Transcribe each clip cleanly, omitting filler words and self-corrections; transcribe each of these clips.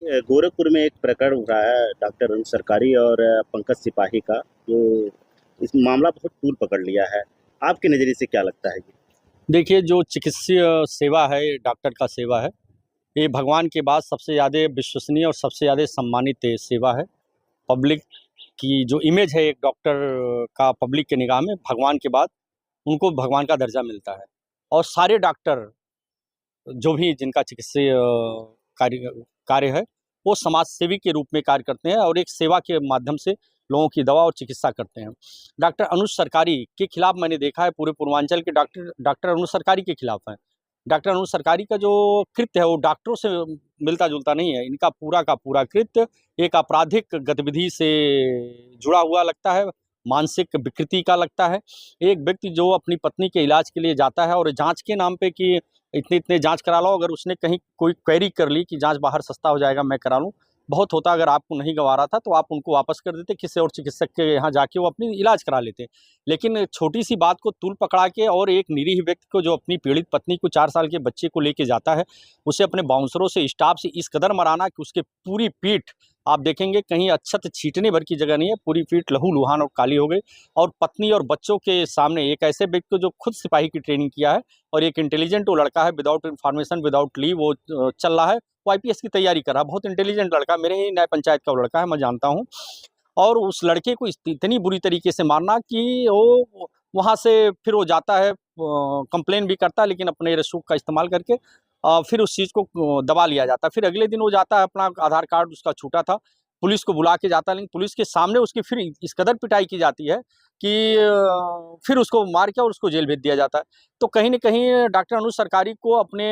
गोरखपुर में एक प्रकरण हुआ है डॉक्टर अरुण सरकारी और पंकज सिपाही का, जो इस मामला बहुत तूल पकड़ लिया है। आपके नज़रिए से क्या लगता है ये? देखिए, जो चिकित्सीय सेवा है, डॉक्टर का सेवा है, ये भगवान के बाद सबसे ज़्यादा विश्वसनीय और सबसे ज़्यादा सम्मानित सेवा है। पब्लिक की जो इमेज है एक डॉक्टर का पब्लिक की निगाह में, भगवान के बाद उनको भगवान का दर्जा मिलता है। और सारे डॉक्टर जो भी जिनका चिकित्सीय कार्य कार्य है, वो समाज सेवी के रूप में कार्य करते हैं और एक सेवा के माध्यम से लोगों की दवा और चिकित्सा करते हैं। डॉक्टर अनुज सरकारी के खिलाफ मैंने देखा है, पूरे पूर्वांचल के डॉक्टर डॉक्टर अनुज सरकारी के खिलाफ हैं। डॉक्टर अनुज सरकारी का जो कृत्य है वो डॉक्टरों से मिलता-जुलता नहीं है। इनका पूरा का पूरा कृत्य एक आपराधिक गतिविधि से जुड़ा हुआ लगता है, मानसिक विकृति का लगता है। एक व्यक्ति जो अपनी पत्नी के इलाज के लिए जाता है और जाँच के नाम पे कि इतने-इतने जाँच करा लो, अगर उसने कहीं कोई क्वेरी कर ली कि जाँच बाहर सस्ता हो जाएगा, मैं करा लूँ। बहुत होता अगर आपको नहीं गँवा रहा था तो आप उनको वापस कर देते, किसी और चिकित्सक के यहाँ जाके वो अपनी इलाज करा लेते। लेकिन छोटी-सी बात को तूल पकड़ा के और एक निरीह व्यक्ति को जो अपनी पीड़ित पत्नी को 4 साल के बच्चे को लेके जाता है, उसे अपने बाउंसरों से, स्टाफ से इस कदर मराना कि उसकी पूरी पीठ आप देखेंगे कहीं अक्षत छींटने भर की जगह नहीं है, पूरी पीठ लहू-लुहान और काली हो गई। और पत्नी और बच्चों के सामने एक ऐसे व्यक्ति को जो खुद सिपाही की ट्रेनिंग किया है और एक इंटेलिजेंट वो लड़का है, विदाउट इन्फॉर्मेशन, विदाउट लीव वो चल रहा है, वो आईपीएस की तैयारी कर रहा है, बहुत इंटेलिजेंट लड़का, मेरे ही न्याय पंचायत का वो लड़का है, मैं जानता हूँ। और उस लड़के को इतनी बुरी तरीके से मारना कि वो वहाँ से फिर वो जाता है, कंप्लेन भी करता है, लेकिन अपने रसूख का इस्तेमाल करके फिर उस चीज़ को दबा लिया जाता है। फिर अगले दिन वो जाता है, अपना आधार कार्ड उसका छूटा था, पुलिस को बुला के जाता है, लेकिन पुलिस के सामने उसकी फिर इस कदर पिटाई की जाती है कि फिर उसको मार के और उसको जेल भेज दिया जाता है। तो कहीं न कहीं डॉक्टर अनुज सरकारी को अपने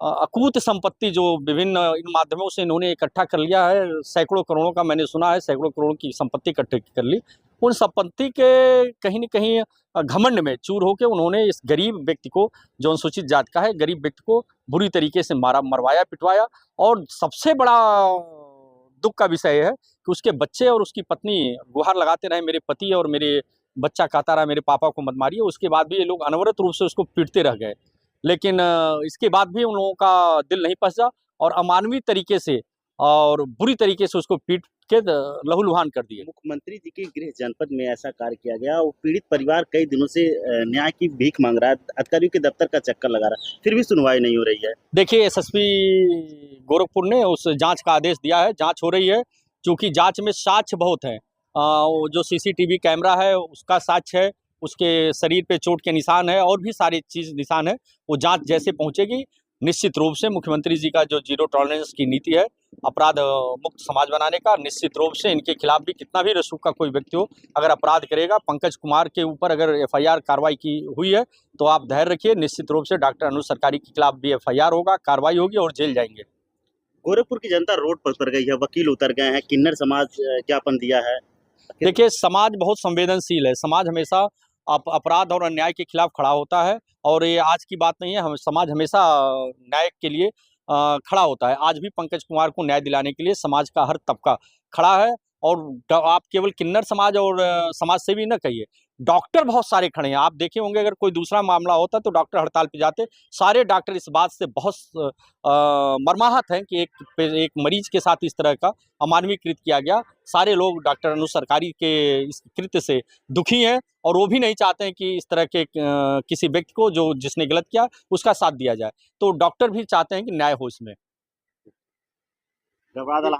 अकूत संपत्ति जो विभिन्न इन माध्यमों से इन्होंने इकट्ठा कर लिया है, सैकड़ों करोड़ों का मैंने सुना है, सैकड़ों करोड़ की संपत्ति इकट्ठी कर ली। उन संपत्ति के कहीं न कहीं घमंड में चूर होके उन्होंने इस गरीब व्यक्ति को, जो अनुसूचित जाति का है, गरीब व्यक्ति को बुरी तरीके से मारा, मरवाया, पिटवाया। और सबसे बड़ा दुःख का विषय है कि उसके बच्चे और उसकी पत्नी गुहार लगाते रहे, मेरे पति और मेरे बच्चा कहता रहा मेरे पापा को मत मारिए, उसके बाद भी ये लोग अनवरत रूप से उसको पीटते रह गए। लेकिन इसके बाद भी उन लोगों का दिल नहीं पचा और अमानवीय तरीके से और बुरी तरीके से उसको पीट के लहूलुहान कर दिए। मुख्यमंत्री जी के गृह जनपद में ऐसा कार्य किया गया और पीड़ित परिवार कई दिनों से न्याय की भीख मांग रहा है, अधिकारियों के दफ्तर का चक्कर लगा रहा है, फिर भी सुनवाई नहीं हो रही है। देखिए, एसएसपी गोरखपुर ने उस जाँच का आदेश दिया है, जाँच हो रही है, चूँकि जाँच में साक्ष्य बहुत हैं। वो जो सीसीटीवी कैमरा है उसका साक्ष्य है, उसके शरीर पे चोट के निशान है और भी सारी चीज़ निशान है। वो जाँच जैसे पहुँचेगी, निश्चित रूप से मुख्यमंत्री जी का जो ज़ीरो टॉलरेंस की नीति है, अपराध मुक्त समाज बनाने का, निश्चित रूप से इनके खिलाफ भी कितना भी रसूख का कोई व्यक्ति हो, अगर अपराध करेगा, पंकज कुमार के ऊपर अगर एफआईआर कार्रवाई की हुई है, तो आप धैर्य रखिए, निश्चित रूप से डॉक्टर अनुज सरकारी के खिलाफ भी एफआईआर होगा, कार्रवाई होगी और जेल जाएँगे। गोरखपुर की जनता रोड पर उतर गई है, वकील उतर गए हैं, किन्नर समाज ज्ञापन दिया है। आखिर देखिए, समाज बहुत संवेदनशील है, समाज हमेशा अपराध और अन्याय के खिलाफ खड़ा होता है और ये आज की बात नहीं है, हम समाज हमेशा न्याय के लिए खड़ा होता है। आज भी पंकज कुमार को न्याय दिलाने के लिए समाज का हर तबका खड़ा है। और आप केवल किन्नर समाज और समाज सेवी न कहिए, डॉक्टर बहुत सारे खड़े हैं। आप देखे होंगे अगर कोई दूसरा मामला होता तो डॉक्टर हड़ताल पे जाते। सारे डॉक्टर इस बात से बहुत मर्माहत हैं कि एक मरीज के साथ इस तरह का अमानवीय किया गया। सारे लोग डॉक्टर अनुज सरकारी के इस कृत्य से दुखी हैं और वो भी नहीं चाहते हैं कि इस तरह के किसी व्यक्ति को जो जिसने गलत किया उसका साथ दिया जाए। तो डॉक्टर भी चाहते हैं कि न्याय हो इसमें।